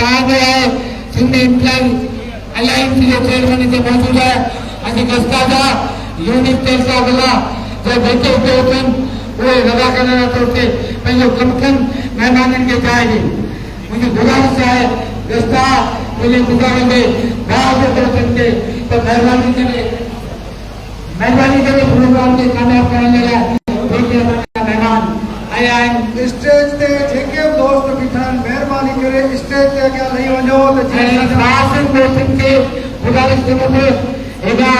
ताबे है Sindh employ alliance के चेयरमैन से मौजूद है अभी गस्ता यूनिट तेल का अगला जो बैठे हुए होते वो रवा करना तोड़ते पंहिंजो कमकन मेहमाननि खे चाहे मुझे गुजारिश है गस्ता मुझे गुजारे बाहर के तो मेहरबानी करे प्रोग्राम के कामयाब करने लाइ मेहमान आया आहिनि स्टेज ते जेके दोस्त बीठा आहिनि महिरबानी करे स्टेज ते अॻियां लही वञो त दोस्तनि खे गुजारिश कयो थे हेॾा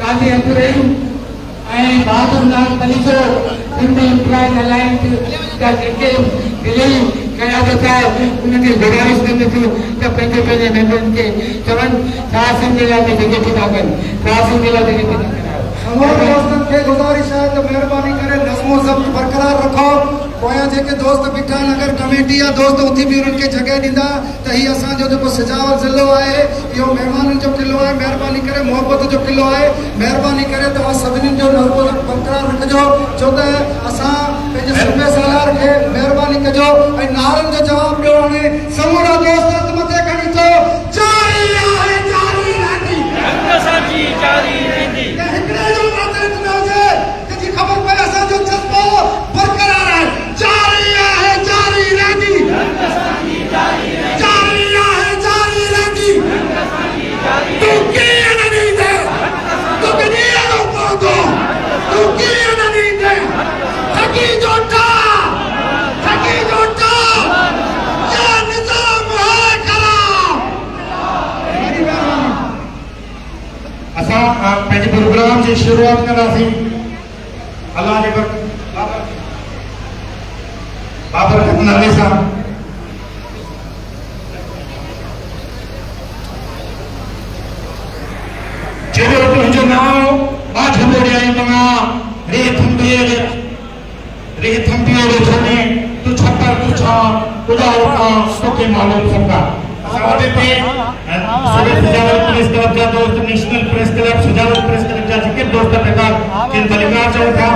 काज़ी अब्दुर्रहीम बहादुर लाल पलीसो सिंध एम्प्लॉय अलायंस का जेके दिल्ली क़यादत है उनके गुजारिश कंदे थी त पंहिंजे मेंबरनि खे चवनि साहसिन जे लाइ जेके थी था कनि साहसिन जे लाइ जेके थी था कनि तमाम दोस्तन के गुजारिश है तो मेहरबानी करे नज़्मो ज़ब्त बरकरार रखो पोयां जेके दोस्त बीठा आहिनि अगर कमेटी या दोस्त उथी भी उनके जगह ॾींदा त ही असांजो जेको सजावल ज़िलो आहे इहो महिमाननि जो किलो आहे मेहरबानी करे मोहब्बत जो किलो आहे मेहरबानी करे तव्हां सभिनीनि जो नज़्मो ज़ब्त बरकरार रखिजो छो त असां पंहिंजे सूबे सालार खे मेहरबानी कजो ऐं नारनि जो जवाब ॾियो हाणे समूरा दोस्त हथ मथे खणी चओ जारी आहे जारी रहंदी रंग सां जारी रहंदी खबर पे असांजो जज्बो बरकरार है जारी है जारी रहंदी जारी है जारी रहंदी तू कीअं न ॾींदे तू कीअं न पवंदो तू कीअं न ॾींदे ठगी जोटा ये निज़ाम है खराब असां पंहिंजे प्रोग्राम जी शुरूआत कंदासीं अल्लाह के बाबर खतनाले साहब जेरो तुझो नाम बाझ मोड़िया मना रे थंबिए रे छोने तू छप्पर तुझा तुझा होगा सोके मालूम सबका सावते पे सुजावल प्रेस क्लब जा दोस्त national press club Sujawal press club जा जेके दोस्त पैदा किन बलिकार चौ था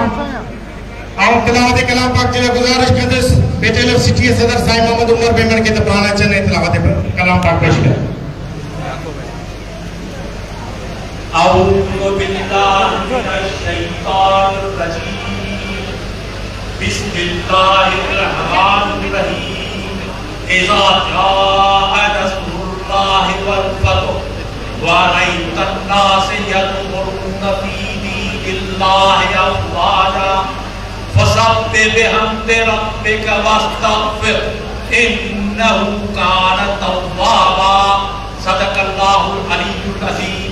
और तिलावत कलाम पाक जे गुजारिश कंदस बेटेल सिटी सदर साईं मोहम्मद उमर बेमन के त प्राण अचन तिलावत कलाम पाक पेश कर अऊज़ु बिल्लाहि मिनश शैतानिर रजीम बिस्मिल्लाहिर रहमानिर रहीम इज़ा जाअ नस्रुल्लाहि वल फतह व रअयतन नास यदखुलून फी दीनिल्लाहि अफ़वाजा फसब्बिह बिहम्दि रब्बिका वस्तगफिर इन्नहु कान तव्वाबा सदक़ल्लाहुल अलीयुल अज़ीम।